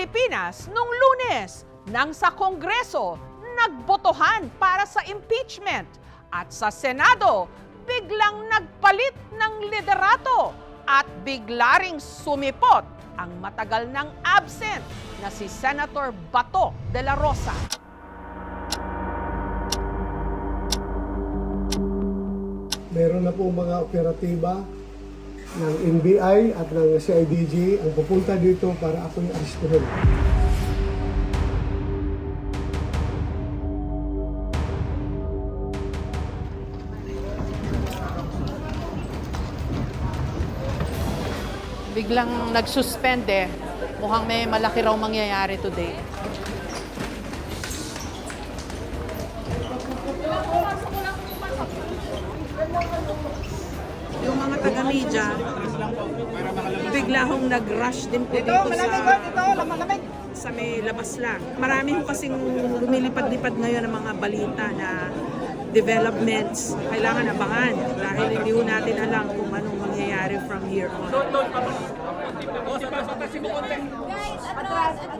Pilipinas noong Lunes nang sa Kongreso nagbotohan para sa impeachment at sa Senado biglang nagpalit ng liderato at bigla ring sumipot ang matagal nang absent na si Senator Bato de la Rosa. Meron na po mga operatiba ng NBI at ng CIDG ang pupunta dito para ako'y aristuhin. Biglang nag-suspend eh. Mukhang may malaki raw mangyayari today. Yung mga taga-media, bigla hong nag-rush din po dito sa may labas lang. Marami ho kasing lumilipad-lipad ngayon ng mga balita na developments. Kailangan abangan dahil hindi ho natin alam kung anong mangyayari from here on.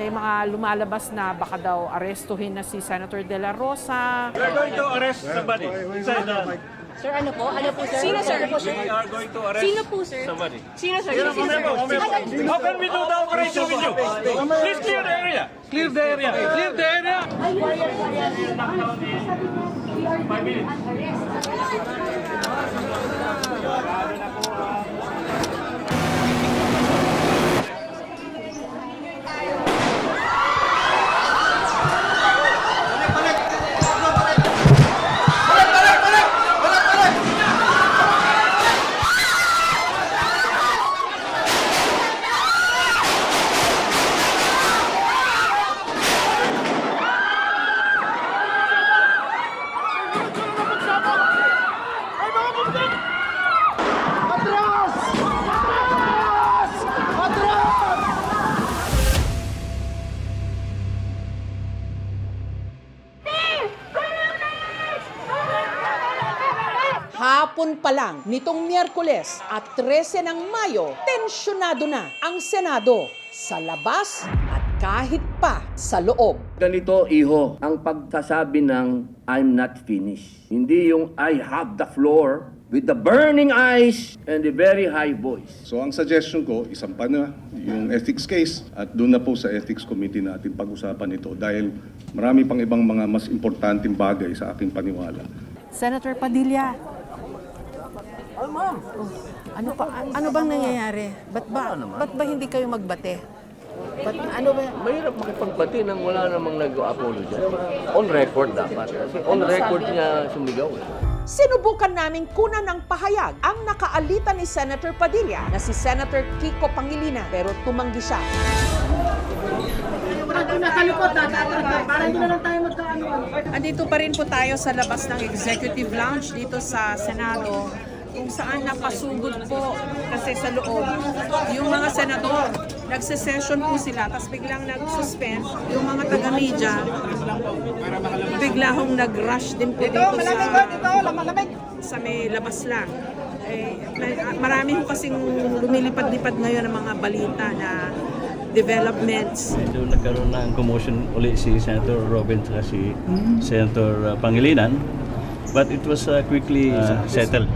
May mga lumalabas na baka daw arestuhin na si Senator De La Rosa. We are going to arrest somebody inside the... Sir, ano po? Ano po, sir? Sino, sir? We are going to arrest Sino po, sir? somebody. Sino, sir? How can we do the operation with you? Please clear the area. Clear the area. Clear the area. 5 minutes. Hapon pa lang nitong Miyerkules at 13 ng Mayo, tensyonado na ang Senado sa labas at kahit pa sa loob. Ganito, iho, ang pagsasabi ng I'm not finished. Hindi yung I have the floor with the burning eyes and the very high voice. So ang suggestion ko, isampa na yung ethics case at doon na po sa ethics committee natin pag-usapan ito dahil marami pang ibang mga mas importanteng bagay sa aking paniwala. Senator Padilla. Ano bang nangyayari? Ba't ba hindi kayo magbate? Mahirap makipagbati nang wala namang nag-apologize. On record dapat. Kasi on record niya sumigaw. Sinubukan naming kunan ng pahayag ang nakaalita ni Senator Padilla na si Senator Kiko Pangilinan pero tumanggi siya. Andito pa rin po tayo sa labas ng executive lounge dito sa Senado kung saan napasugod po kasi sa loob yung mga senador. Nagse-session po sila tapos biglang nag-suspend yung mga taga-media. Bigla hong nag-rush din po dito sa may labas lang. Marami ho kasing lumilipad-lipad ngayon ng mga balita na developments. Medyo nagkaroon ng commotion uli si Senator Robin at si Senator Pangilinan, but it was quickly settled.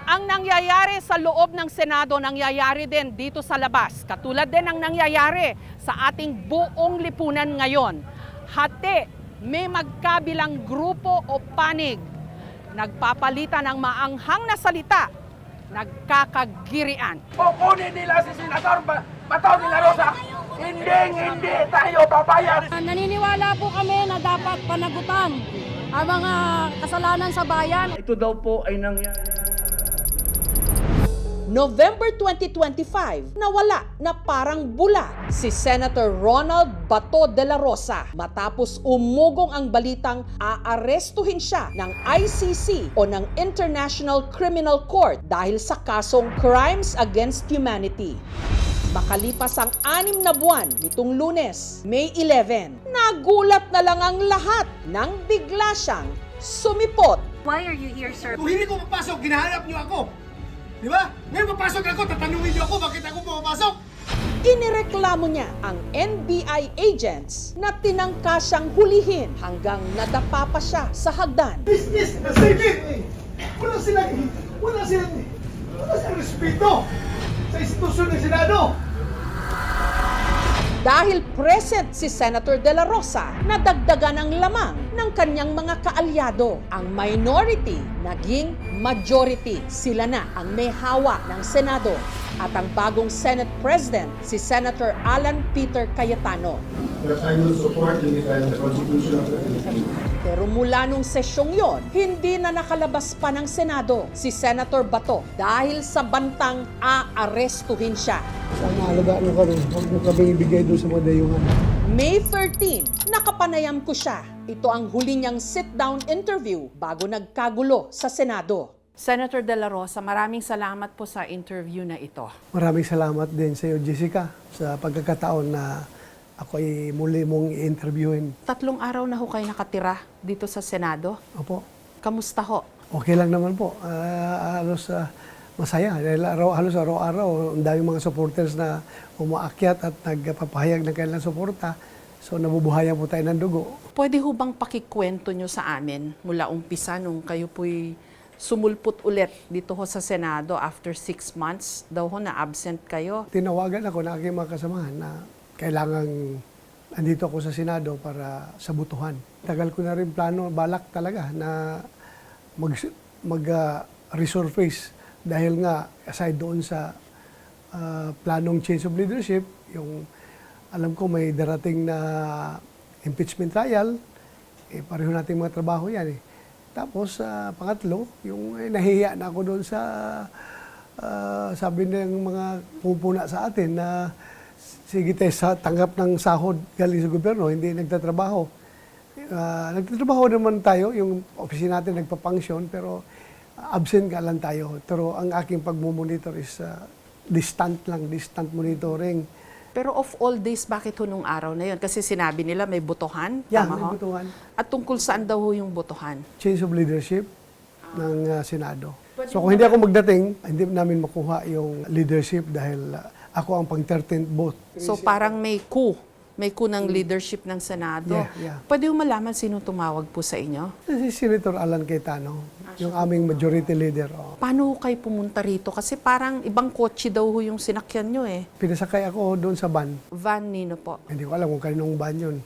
Ang nangyayari sa loob ng Senado, nangyayari din dito sa labas. Katulad din ang nangyayari sa ating buong lipunan ngayon. Hati, may magkabilang grupo o panig. Nagpapalitan ng maanghang na salita, nagkakagirian. Kukunin nila si Senator Bato de la Rosa. Hindi tayo papayag. Naniniwala po kami na dapat panagutan ang mga kasalanan sa bayan. Ito daw po ay nangyari. November 2025, nawala na parang bula si Senator Ronald Bato de la Rosa matapos umugong ang balitang aarestuhin siya ng ICC o ng International Criminal Court dahil sa kasong Crimes Against Humanity. Makalipas ang 6 na buwan nitong Lunes, May 11, nagulat na lang ang lahat nang bigla siyang sumipot. Why are you here, sir? Kung hindi ko papasok, ginahanap niyo ako. Di ba? Ngayon papasok ako, tatanungin niyo ako bakit ako pumapasok. Inireklamo niya ang NBI agents na tinangka siyang hulihin hanggang nadapa pa siya sa hagdan. Business na sige. Wala silang respeto sa institusyon ng Senado. Dahil present si Senator De La Rosa, nadagdagan ang lamang ng kanyang mga kaalyado. Ang minority naging majority. Sila na ang may hawak ng Senado. At ang bagong Senate President, si Senator Alan Peter Cayetano. But I will support the Constitution of the Philippines. Pero mula nung sesyong yon, hindi na nakalabas pa ng Senado si Senator Bato dahil sa bantang aarestuhin siya. Sana alagaan mo kami. Huwag mo kami ibigay doon sa mga dayuhan. May 13, nakapanayam ko siya. Ito ang huli niyang sit-down interview bago nagkagulo sa Senado. Senator De La Rosa, maraming salamat po sa interview na ito. Maraming salamat din sa iyo, Jessica, sa pagkakataon na ako ay muli mong i-interviewin. 3 araw na ho kayo nakatira dito sa Senado. Opo, Kamusta ho? okay lang naman po. Masaya. Dahil halos araw-araw, ang daming mga supporters na umaakyat at nagpapahayag ng kanilang suporta. So nabubuhayan po tayo ng dugo. Pwede ho bang pakikwento nyo sa amin mula umpisa nung kayo po'y sumulpot ulit dito ho sa Senado after 6 months daw ho na absent kayo? Tinawagan ako ng aking mga kasamahan na kailangang andito ako sa Senado para sabutuhan. Tagal ko na rin plano, balak talaga na resurface dahil nga aside doon sa planong change of leadership, yung alam ko may darating na impeachment trial, pareho nating mga trabaho yan eh. Tapos pangatlo, yung nahihiya na ako doon sa sabi ng mga pupuna sa atin na sige tayo tanggap ng sahod galing sa gobyerno, hindi nagtatrabaho. Nagtatrabaho naman tayo, yung opisina natin nagpa-function, pero absent ka lang tayo. Pero ang aking pagmumonitor is distant monitoring. Pero of all days, bakit ho nung araw na yun? Kasi sinabi nila may botohan. Yeah, tama may ho? botohan. At tungkol saan daw ho yung botohan? Change of leadership ng Senado. So kung hindi ako magdating, hindi namin makuha yung leadership dahil ako ang pang-13th vote. So parang may coup ng leadership ng Senado. Yeah. Pwede mo malaman sino tumawag po sa inyo? Si Senator Alan Cayetano, yung aming majority leader. Paano ho kayo pumunta rito? Kasi parang ibang kotse daw ho yung sinakyan nyo eh. Pinasakay ako doon sa van. Van nino po. Hindi ko alam kung kaninong van yun.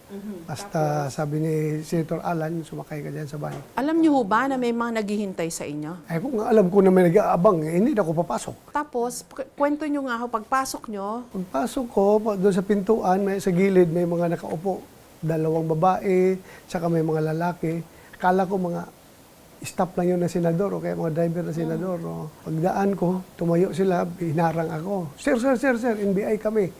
Basta sabi ni Senator Alan, sumakay ka dyan sa van. Alam nyo ho ba na may mga naghihintay sa inyo? Ay kung alam ko na may nag-aabang, hindi na ako papasok. Tapos, kwento nyo nga ho, pagpasok nyo, Pagpasok ko, doon sa pintuan, sa gilid, may mga nakaupo. 2 babae, tsaka may mga lalaki. Akala ko mga staff lang yun na senador o kaya mga driver na senador. Pagdaan ko, tumayo sila, hinarang ako. Sir, NBI kami.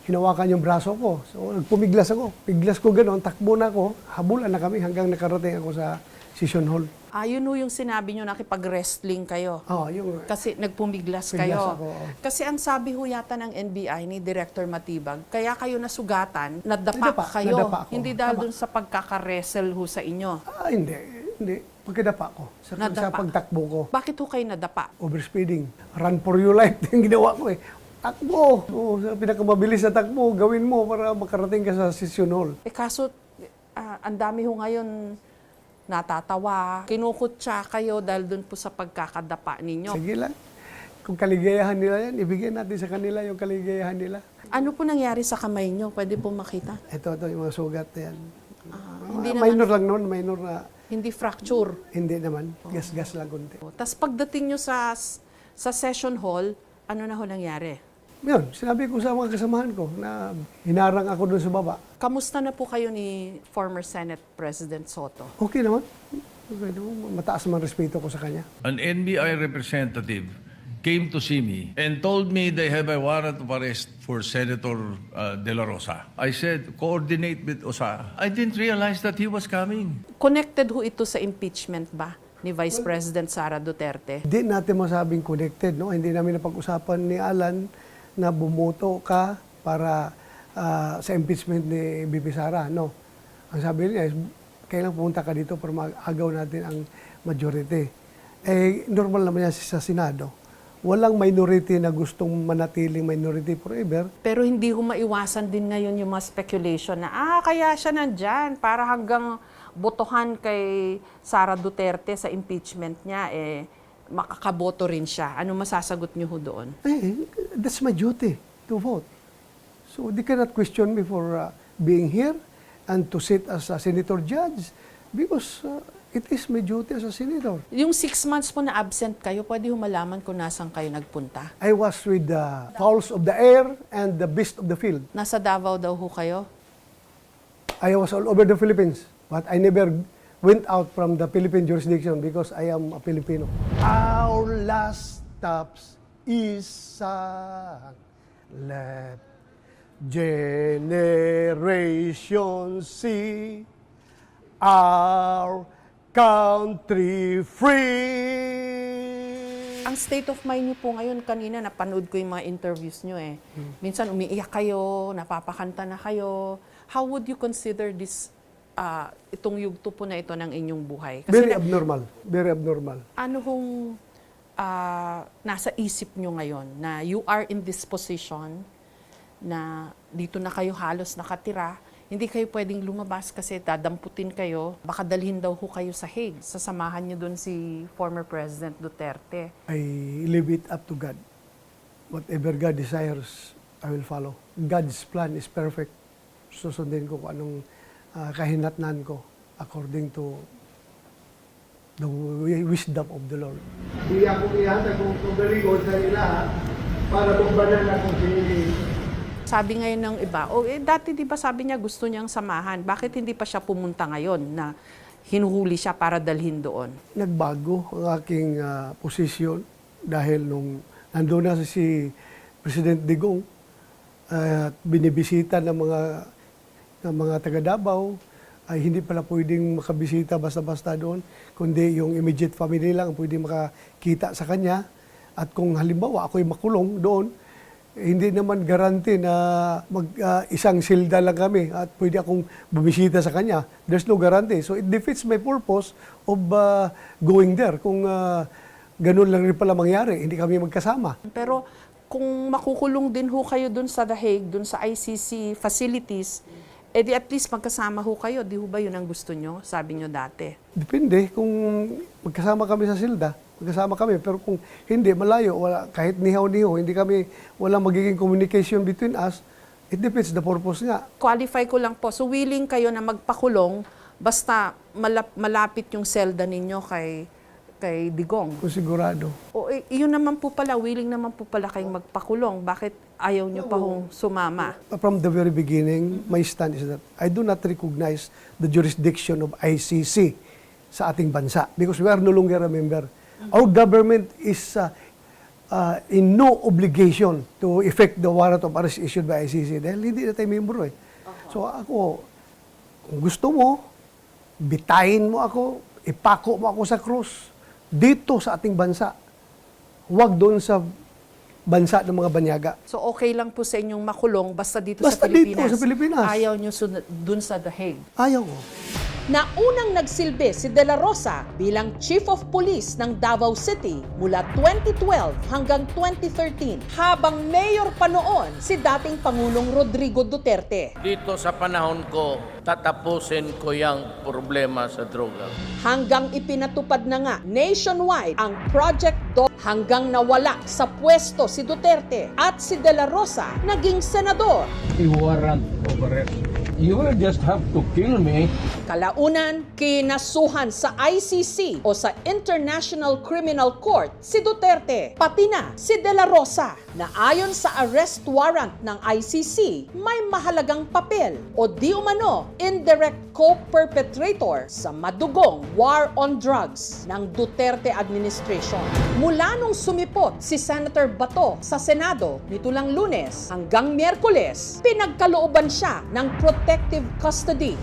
Hinawakan yung braso ko. So nagpumiglas ako. Piglas ko gano'n, takbo na ako. Habulan na kami hanggang nakarating ako sa session hall. yun ho yung sinabi nyo nakipag-wrestling kayo. Yung Kasi nagpumiglas Piglas kayo. ako. Kasi ang sabi ho yata ng NBI ni Director Matibag, kaya kayo nasugatan, nadapa Nadapa, kayo. nadapa ako. Hindi dahil Tama. dun sa pagkaka-wrestle ho sa inyo. Hindi. Pagkadapa ko. Sa Nadapa. pagtakbo ko. Bakit ho kayo nadapa? Overspeeding. Run for your life. Yung ginawa ko eh. Takbo! Sa pinakamabilis na takbo, gawin mo para makarating ka sa session hall. Kaso, ang dami ho ngayon natatawa, kinukutsa kayo dahil dun po sa pagkakadapa ninyo. Sige lang. Kung kaligayahan nila yan, ibigay natin sa kanila yung kaligayahan nila. Ano po nangyari sa kamay nyo? Pwede po makita? Ito, yung mga sugat na yan. Hindi Minor lang noon, minor na Hindi fracture. hindi naman. Gas-gas lang kunti. Tapos pagdating nyo sa session hall, ano na ho nangyari? Yun, sinabi ko sa mga kasamahan ko na hinarang ako doon sa baba. Kamusta na po kayo ni former Senate President Soto? Okay naman. Okay naman. Mataas man respeto ko sa kanya. An NBI representative came to see me and told me they have a warrant of arrest for Senator De La Rosa. I said, coordinate with OSA. I didn't realize that he was coming. Connected ho ito sa impeachment ba ni Vice President Sara Duterte? Hindi natin masabing connected, no? Hindi namin napag-usapan ni Alan na bumoto ka para sa impeachment ni BP Sara, no? Ang sabi niya, kailangan pumunta ka dito para mag-agaw natin ang majority. Normal naman yan sa Senado. walang minority na gustong manatiling minority forever. Pero hindi ho maiwasan din ngayon yung mga speculation na, kaya siya nandyan para hanggang botohan kay Sara Duterte sa impeachment niya, makakaboto rin siya. Ano masasagot niyo ho doon? That's my duty to vote. So they cannot question me for being here and to sit as a senator judge because it is my duty as a senator. Yung 6 months po na absent kayo, pwede ho malaman kung nasan kayo nagpunta? I was with the fowls of the air and the beast of the field. Nasa Davao daw ho kayo? I was all over the Philippines, but I never went out from the Philippine jurisdiction because I am a Filipino. Our last stops is let generation see our country free. Ang state of mind niyo po ngayon, kanina napanood ko yung mga interviews niyo Minsan umiiyak kayo, napapakanta na kayo. How would you consider this, itong yugto po na ito ng inyong buhay? Very abnormal. Very abnormal. Ano hong nasa isip niyo ngayon na you are in this position na dito na kayo halos nakatira, hindi kayo pwedeng lumabas kasi dadamputin kayo. Baka dalhin daw ho kayo sa Hague. Sasamahan niyo doon si former President Duterte. I leave it up to God. Whatever God desires, I will follow. God's plan is perfect. Susundin ko kung anong kahinatnan ko according to the wisdom of the Lord. Hindi ako ihatag kung pagaligon sa nila para magbanan akong sinili. Sabi ngayon ng iba, dati di ba sabi niya gusto niyang samahan, bakit hindi pa siya pumunta ngayon na hinuhuli siya para dalhin doon? Nagbago ang aking posisyon dahil nung nandun na si President Digong at binibisita ng mga taga Davao, ay hindi pala pwedeng makabisita basta-basta doon, kundi yung immediate family lang ang pwedeng makakita sa kanya. At kung halimbawa ako'y makulong doon, hindi naman garanti na isang silda lang kami at pwede akong bumisita sa kanya. There's no guarantee. So it defeats my purpose of going there. Kung ganun lang rin pala mangyari, hindi kami magkasama. Pero kung makukulong din ho kayo dun sa The Hague, dun sa ICC facilities, di at least magkasama ho kayo. Di ho ba yun ang gusto nyo? Sabi nyo dati. Depende kung magkasama kami sa silda. Magkasama kami, pero kung hindi, malayo, kahit nihaw-nihaw, walang magiging communication between us, it defeats the purpose nga. Qualify ko lang po. So willing kayo na magpakulong basta malapit yung selda ninyo kay Digong. Kung sigurado. Yun naman po pala, willing naman po pala kayong magpakulong. Bakit ayaw nyo pa hong sumama? From the very beginning, my stand is that I do not recognize the jurisdiction of ICC sa ating bansa because we are no longer a member. Our government is in no obligation to effect the warrant of arrest issued by ICC dahil hindi na tayo membro So ako, kung gusto mo, bitayin mo ako, ipako mo ako sa krus dito sa ating bansa. Huwag doon sa bansa ng mga banyaga. So okay lang po sa inyong makulong basta dito Basta sa Pilipinas. dito sa Pilipinas. Ayaw nyo dun sa The Hague. Ayaw ko. Na unang nagsilbi si De La Rosa bilang Chief of Police ng Davao City mula 2012 hanggang 2013 habang mayor pa noon si dating Pangulong Rodrigo Duterte. Dito sa panahon ko, tatapusin ko yung problema sa droga. Hanggang ipinatupad na nga nationwide ang Project Dog hanggang nawala sa pwesto si Duterte at si De La Rosa naging senador. Warrant of arrest. You will just have to kill me. Kalaunan, kinasuhan sa ICC o sa International Criminal Court si Duterte, pati na si De La Rosa na ayon sa arrest warrant ng ICC may mahalagang papel o di umano indirect co-perpetrator sa madugong war on drugs ng Duterte administration. Mula nung sumipot si Senator Bato sa Senado nito lang Lunes hanggang Miyerkules, pinagkalooban siya ng protective custody.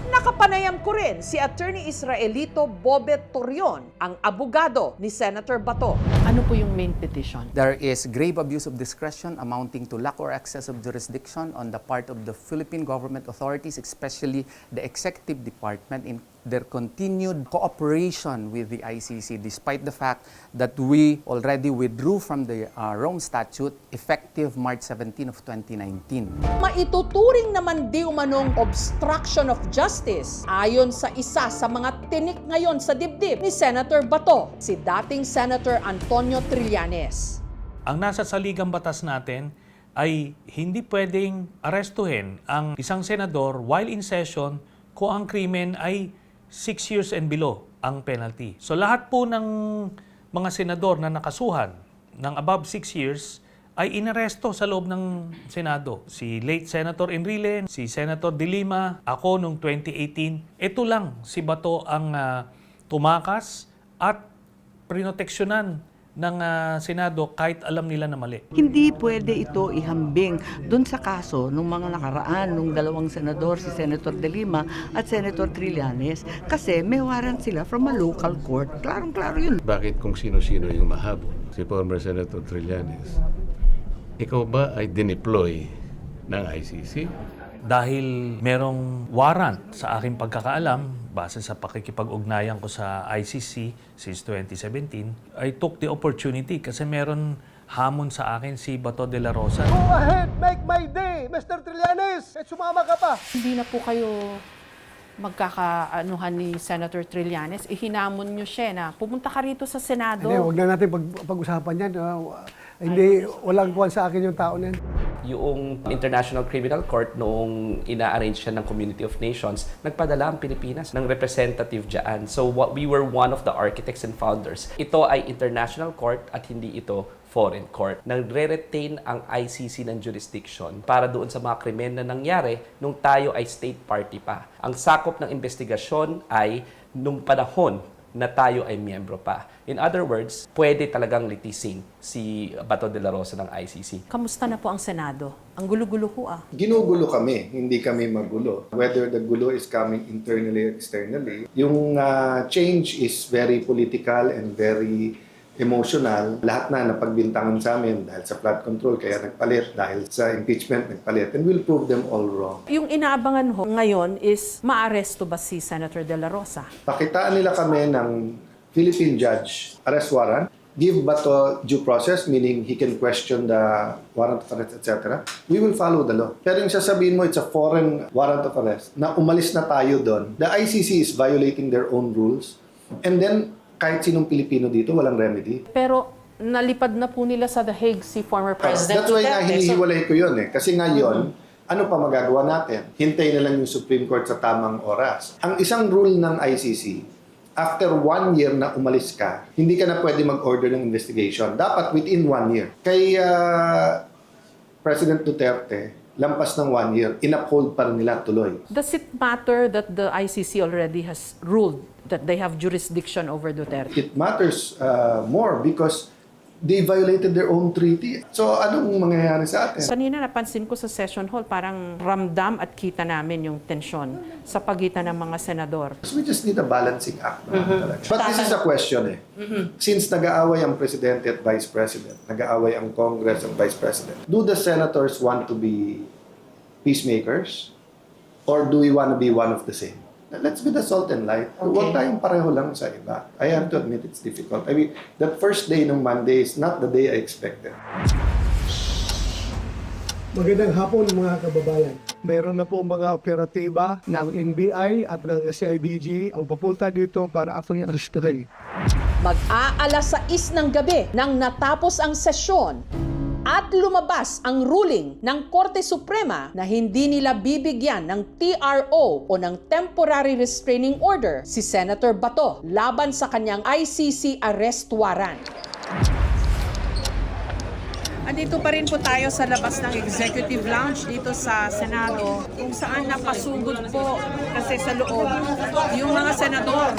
Nakapanayam ko rin si Attorney Israelito Bobet Torion, ang abogado ni Senator Bato. Ano po yung main petition? There is grave abuse of discretion amounting to lack or excess of jurisdiction on the part of the Philippine government authorities, especially the executive department in their continued cooperation with the ICC despite the fact that we already withdrew from the Rome Statute effective March 17 of 2019. Maituturing naman di umanong obstruction of justice ayon sa isa sa mga tinik ngayon sa dibdib ni Senator Bato, si dating Senator Antonio Trillanes. Ang nasa saligang batas natin ay hindi pwedeng arestuhin ang isang senador while in session kung ang krimen ay 6 years and below ang penalty. So lahat po ng mga senador na nakasuhan ng above 6 years ay inaresto sa loob ng Senado. Si late Senator Enrile, si Senator De Lima, ako noong 2018. Ito lang si Bato ang tumakas at prinoteksyonan ng Senado kahit alam nila na mali. Hindi pwede ito ihambing doon sa kaso ng mga nakaraan ng dalawang senador, si Senator De Lima at Senator Trillanes, kasi may warrant sila from a local court. Klarong-klaro yun. Bakit kung sino-sino yung mahabol? Si former Senator Trillanes, ikaw ba ay dineploy ng ICC? Dahil merong warrant sa aking pagkakaalam, base sa pakikipag-ugnayan ko sa ICC since 2017, I took the opportunity kasi meron hamon sa akin si Bato de la Rosa. Go ahead, make my day, Mr. Trillanes! Sumama ka pa! Hindi na po kayo magkakaanuhan ni Senator Trillanes. Ihinamon nyo siya na pumunta ka rito sa Senado. Hindi, huwag na natin pag-usapan yan. Hindi, walang kuwan sa akin yung tao na yan. Yung International Criminal Court noong ina-arrange siya ng Community of Nations, nagpadala ang Pilipinas ng representative dyan. So we were one of the architects and founders. Ito ay international court at hindi ito foreign court. Nagre-retain ang ICC ng jurisdiction para doon sa mga krimen na nangyari nung tayo ay state party pa. Ang sakop ng investigasyon ay nung panahon na tayo ay miyembro pa. In other words, pwede talagang litisin si Bato de la Rosa ng ICC. Kamusta na po ang Senado? Ang gulo-gulo ho ah. Ginugulo kami, hindi kami magulo. Whether the gulo is coming internally or externally, yung change is very political and very emotional. Lahat na napagbintangan sa amin dahil sa flood control, kaya nagpalit. Dahil sa impeachment, nagpalit. And we'll prove them all wrong. Yung inaabangan ho ngayon is maaresto ba si Senator de la Rosa? Pakitaan nila kami ng Philippine judge, arrest warrant, give Bato due process, meaning he can question the warrant of arrest, etc. We will follow the law. Pero yung sasabihin mo, it's a foreign warrant of arrest, na umalis na tayo doon. The ICC is violating their own rules. And then, kahit sinong Pilipino dito, walang remedy. Pero nalipad na po nila sa The Hague si former President That's why nga Duterte. hinihiwalay ko yun eh. Kasi ngayon, ano pa magagawa natin? Hintay na lang yung Supreme Court sa tamang oras. Ang isang rule ng ICC, after 1 year na umalis ka, hindi ka na pwede mag-order ng investigation. Dapat within 1 year. Kay President Duterte, lampas ng 1 year, in-uphold pa rin nila tuloy. Does it matter that the ICC already has ruled that they have jurisdiction over Duterte? It matters more because they violated their own treaty. So, anong mangyayari sa atin? Kanina napansin ko sa session hall, parang ramdam at kita namin yung tensyon sa pagitan ng mga senador. So we just need a balancing act. But this is a question eh. Since nag-aaway ang Presidente at Vice President, nag-aaway ang Congress at Vice President, do the senators want to be peacemakers? Or do we want to be one of the same? Let's be the salt and light. Huwag tayong pareho lang sa iba. I have to admit it's difficult. I mean, that first day ng Monday is not the day I expected. Magandang hapon mga kababayan. Meron na po mga operatiba ng NBI at ng CIDG ang papunta dito para aking arrestuhin. Mag-aalas 6 ng gabi nang natapos ang sesyon at lumabas ang ruling ng Korte Suprema na hindi nila bibigyan ng TRO o ng Temporary Restraining Order si Senator Bato laban sa kanyang ICC arrest warrant. Andito pa rin po tayo sa labas ng Executive Lounge dito sa Senado kung saan napasugod po kasi sa loob yung mga senador.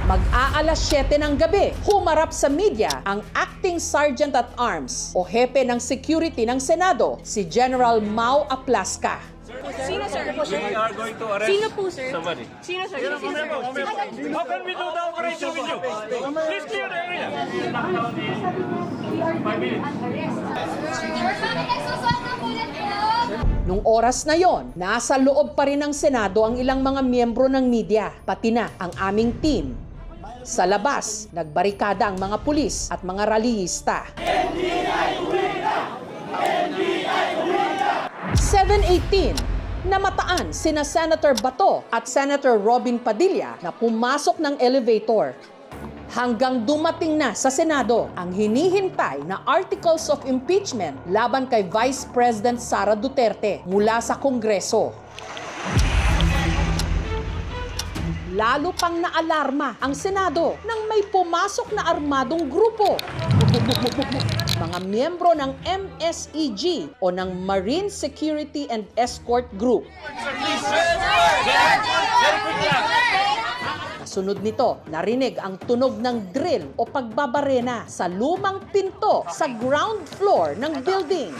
Mag-aalas 7 ng gabi, humarap sa media ang Acting Sergeant at Arms o hepe ng security ng Senado, si General Mau Aplasca. Sino, sir? We are going to arrest Sino po, sir? somebody. Sino, sir? Sino, sir? How can we do the operation with you? Please clear the area. 5 minutes. Nung oras na yon, nasa loob pa rin ng Senado ang ilang mga miyembro ng media, pati na ang aming team. Sa labas, nagbarikada ang mga pulis at mga rallyista. 7:18, namataan sina Senator Bato at Senator Robin Padilla na pumasok ng elevator. Hanggang dumating na sa Senado ang hinihintay na articles of impeachment laban kay Vice President Sara Duterte mula sa Kongreso. Lalo pang naalarma ang Senado nang may pumasok na armadong grupo. Mga miyembro ng MSEG o ng Marine Security and Escort Group. Kasunod nito, narinig ang tunog ng drill o pagbabarena sa lumang pinto sa ground floor ng building.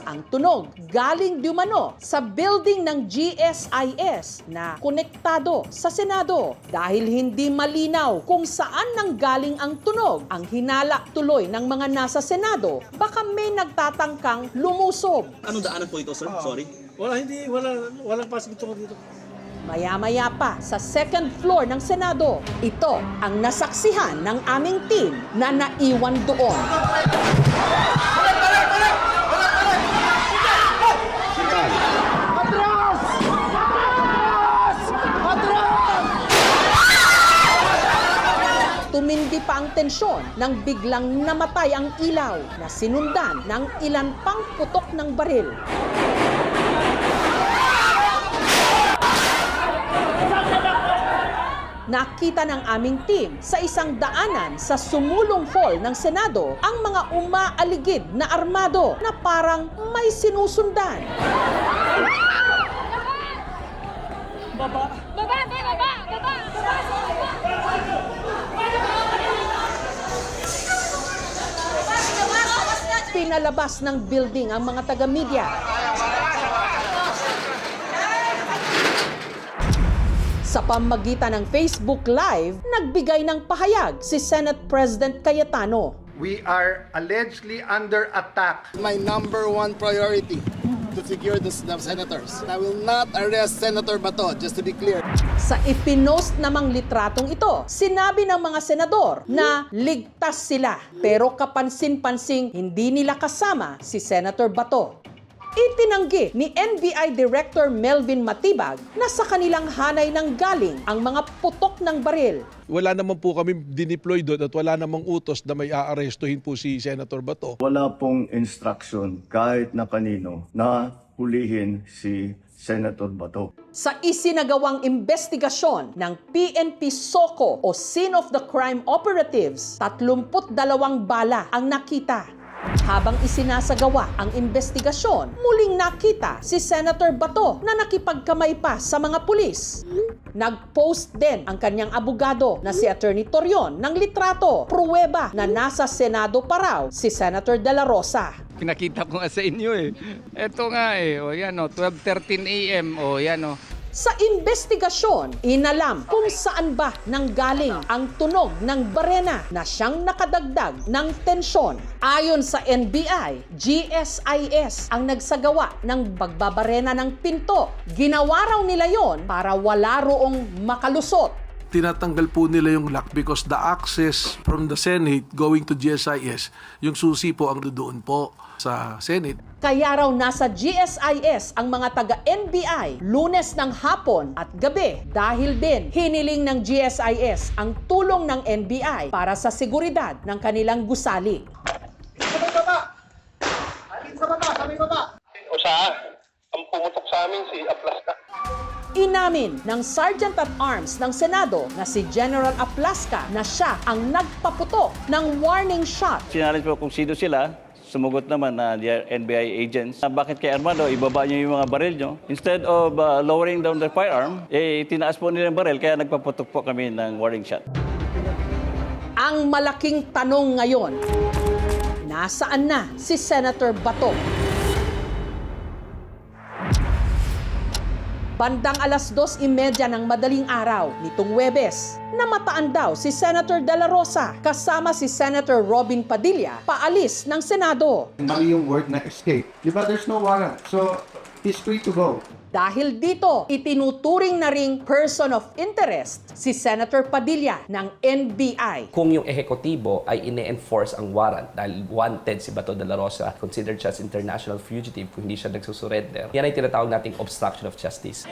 Ang tunog galing dumano sa building ng GSIS na konektado sa Senado. Dahil hindi malinaw kung saan nanggaling ang tunog, ang hinala tuloy ng mga nasa Senado, baka may nagtatangkang lumusob. Anong daanan po ito, sir? Sorry. Walang pasok dito. Maya-maya pa sa second floor ng Senado, ito ang nasaksihan ng aming team na naiwan doon. Tumindi pa ang tensyon nang biglang namatay ang ilaw na sinundan ng ilan pang putok ng baril. Nakita ng aming team sa isang daanan sa sumulong hall ng Senado ang mga umaaligid na armado na parang may sinusundan. Pinalabas ng building ang mga taga-media. Sa pamamagitan ng Facebook Live, nagbigay ng pahayag si Senate President Cayetano. We are allegedly under attack. My number one priority to secure the senators. I will not arrest Senator Bato, just to be clear. Sa ipinost namang litratong ito, sinabi ng mga senador na ligtas sila. Pero kapansin-pansing hindi nila kasama si Senator Bato. Itinanggi ni NBI Director Melvin Matibag na sa kanilang hanay nang galing ang mga putok ng baril. Wala naman po kami dineploy doon at wala namang utos na may aarestuhin po si Senator Bato. Wala pong instruction kahit na kanino na hulihin si Senator Bato. Sa isinagawang investigasyon ng PNP SOCO o Scene of the Crime Operatives, 32 bala ang nakita. Habang isinasagawa ang investigasyon, muling nakita si Senator Bato na nakipagkamay pa sa mga pulis. Nag-post din ang kanyang abogado na si Attorney Torion ng litrato, pruweba na nasa Senado pa raw si Senator De La Rosa. Pinakita ko nga sa inyo eh. Ito nga eh, o yan o, 12:13 a.m. o yan o. Sa investigasyon, inalam kung saan ba nanggaling ang tunog ng barena na siyang nakadagdag ng tensyon. Ayon sa NBI, GSIS ang nagsagawa ng pagbabarena ng pinto. Ginawa raw nila yon para wala roong makalusot. Tinatanggal po nila yung lock because the access from the Senate going to GSIS, yung susi po ang doon po sa Senate. Kaya raw nasa GSIS ang mga taga-NBI Lunes ng hapon at gabi dahil din hiniling ng GSIS ang tulong ng NBI para sa seguridad ng kanilang gusali. O saan? Ang pumutok sa amin si Aplaska. Inamin ng Sergeant at Arms ng Senado na si General Aplaska na siya ang nagpaputok ng warning shot. Challenge po kung sino sila. Sumugot naman na NBI agents. Bakit kay Armando, ibaba niyo yung mga baril nyo? Instead of lowering down the firearm, tinaas po nila yung baril, kaya nagpaputok po kami ng warning shot. Ang malaking tanong ngayon, Nasaan na si Senator Bato? Bandang 2:30 ng madaling araw nitong Huwebes, namataan daw si Senator De La Rosa kasama si Senator Robin Padilla paalis ng Senado. Mali yung word na escape. Di ba there's no warrant? So, he's free to go. Dahil dito, itinuturing na ring person of interest si Senator Padilla ng NBI. Kung yung ehekutibo ay ine-enforce ang warrant dahil wanted si Bato de la Rosa, considered siya as international fugitive kung hindi siya nagsusurrender, yan ay tinatawag nating obstruction of justice.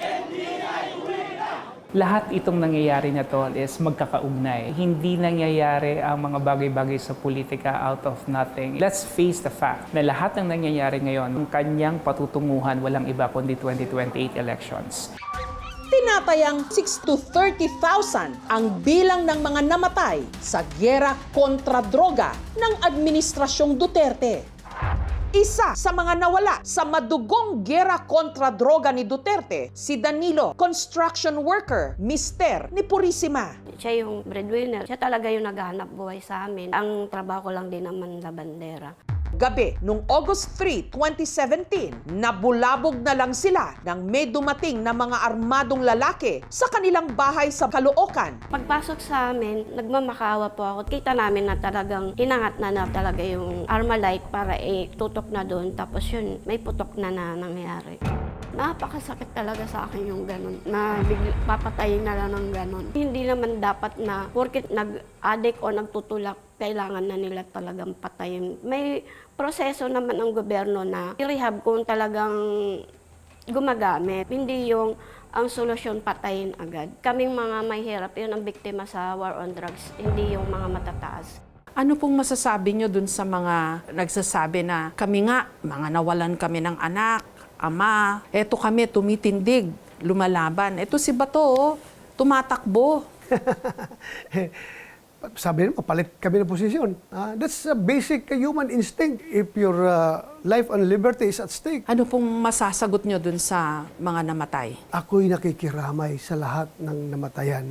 Lahat itong nangyayari na to is magkakaugnay. Hindi nangyayari ang mga bagay-bagay sa politika out of nothing. Let's face the fact na lahat ng nangyayari ngayon, ang kanyang patutunguhan walang iba kundi 2028 elections. Tinatayang 6 to 30,000 ang bilang ng mga namatay sa gyera kontra droga ng Administrasyong Duterte. Isa sa mga nawala sa madugong gyera kontra droga ni Duterte, si Danilo, construction worker, mister ni Purisima. Siya yung breadwinner. Siya talaga yung naghahanap buhay sa amin. Ang trabaho ko lang din naman sa bandera. Gabi, noong August 3, 2017, nabulabog na lang sila nang may dumating na mga armadong lalaki sa kanilang bahay sa Caloocan. Pagpasok sa amin, nagmamakawa po ako. Kita namin na talagang inangat na talaga yung Armalite para tutok na doon. Tapos yun, may putok na nangyari. Napakasakit talaga sa akin yung ganun, na papatayin na lang ng ganun. Hindi naman dapat na, porkit nag-addict o nagtutulak, kailangan na nila talagang patayin. May proseso naman ng gobyerno na i-rehab kung talagang gumagamit. Hindi yung ang solusyon patayin agad. Kaming mga may hirap, yun ang biktima sa war on drugs, hindi yung mga matataas. Ano pong masasabi nyo dun sa mga nagsasabi na kami nga, mga nawalan kami ng anak, ama, eto kami tumitindig, lumalaban. Eto si Bato, tumatakbo. Sabi naman, palit kami ng posisyon. That's a basic human instinct if your life and liberty is at stake. Ano pong masasagot nyo dun sa mga namatay? Ako'y nakikiramay sa lahat ng namatayan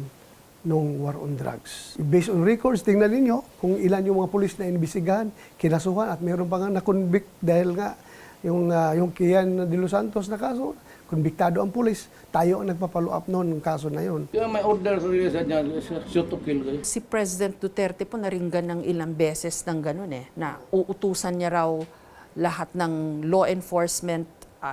nung war on drugs. Based on records, tingnan ninyo kung ilan yung mga pulis na inibisigahan, kinasuhan, at mayroon pa nga na-convict dahil nga yung Kian de Los Santos na kaso, konbiktado ang pulis. Tayo ang nagpapalo up noon ng kaso na yun. Kaya may order sa niya, shoot to kill. Si President Duterte po naringgan ng ilang beses ng ganun na uutusan niya raw lahat ng law enforcement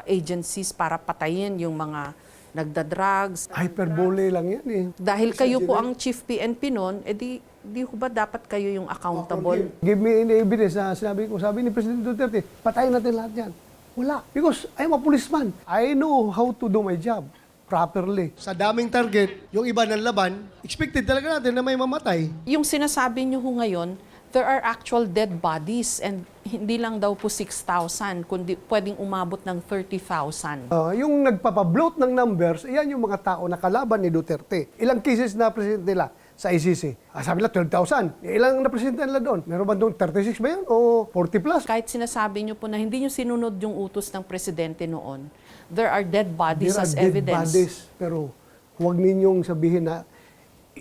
agencies para patayin yung mga nagda-drugs. Hyperbole lang yan eh. Dahil kayo po ang chief PNP noon, di ho ba dapat kayo yung accountable? Give me any evidence. Sabi ni President Duterte, patayin natin lahat yan. Wala. Because I'm a policeman. I know how to do my job properly. Sa daming target, yung iba ng laban, expected talaga natin na may mamatay. Yung sinasabi niyo ho ngayon, there are actual dead bodies and hindi lang daw po 6,000, kundi pwedeng umabot ng 30,000. Yung nagpapabloat ng numbers, yan yung mga tao na kalaban ni Duterte. Ilang cases na present nila sa ICC? Sabi nila 12,000. Ilang na-presenta nila doon? Meron ba doon 36 ba yan? O 40 plus? Kahit sinasabi niyo po na hindi niyo sinunod yung utos ng presidente noon, there are dead bodies as evidence. Dead bodies, pero huwag ninyong sabihin na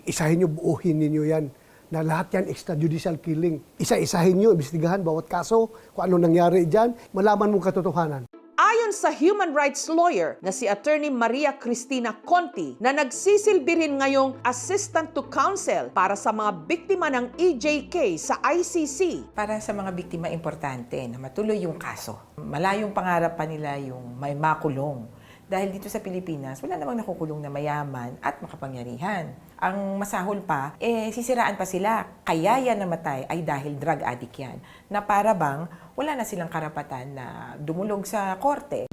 isahin niyo, buuhin ninyo yan. Na lahat yan extrajudicial killing. Isa-isahin nyo, imbestigahan bawat kaso, kung ano nangyari dyan, malaman mong katotohanan. Ayon sa human rights lawyer na si Attorney Maria Cristina Conti na nagsisilbi rin ngayong assistant to counsel para sa mga biktima ng EJK sa ICC. Para sa mga biktima, importante na matuloy yung kaso. Malayong pangarap pa nila yung may makulong. Dahil dito sa Pilipinas, wala namang nakukulong na mayaman at makapangyarihan. Ang masahol pa, sisiraan pa sila. Kaya yan namatay ay dahil drug addict yan. Na para bang wala na silang karapatan na dumulog sa korte.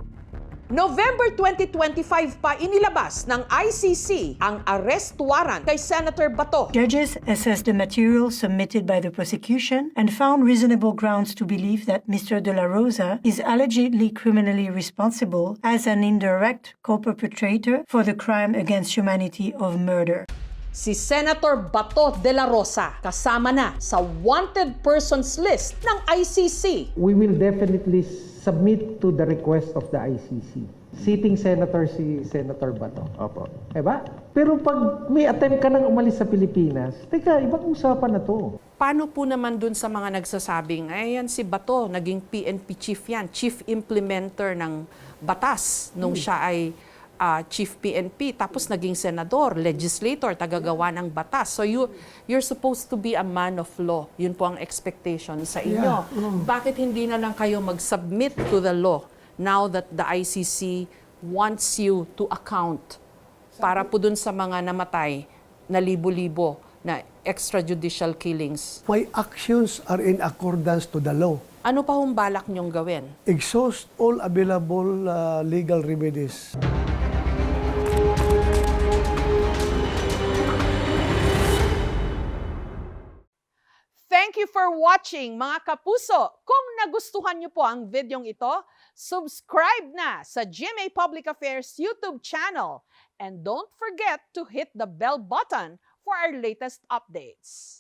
November 2025 pa inilabas ng ICC ang arrest warrant kay Senator Bato. Judges assessed the material submitted by the prosecution and found reasonable grounds to believe that Mr. De La Rosa is allegedly criminally responsible as an indirect co-perpetrator for the crime against humanity of murder. Si Senator Bato de la Rosa kasama na sa wanted persons list ng ICC. We will definitely submit to the request of the ICC. Sitting senator si Senator Bato. Opo. Diba? Pero pag may attempt ka nang umalis sa Pilipinas, teka, ibang usapan na to. Paano po naman dun sa mga nagsasabing, ayan si Bato, naging PNP chief yan, chief implementer ng batas nung siya ay chief PNP, tapos naging senador, legislator, tagagawa ng batas. So you're supposed to be a man of law. Yun po ang expectation sa inyo. Bakit hindi na lang kayo mag-submit to the law now that the ICC wants you to account para po dun sa mga namatay na libo-libo na extrajudicial killings? My actions are in accordance to the law. Ano pa hong balak niyong gawin? Exhaust all available legal remedies. Thank you for watching, mga kapuso. Kung nagustuhan niyo po ang videong ito, subscribe na sa GMA Public Affairs YouTube channel. And don't forget to hit the bell button for our latest updates.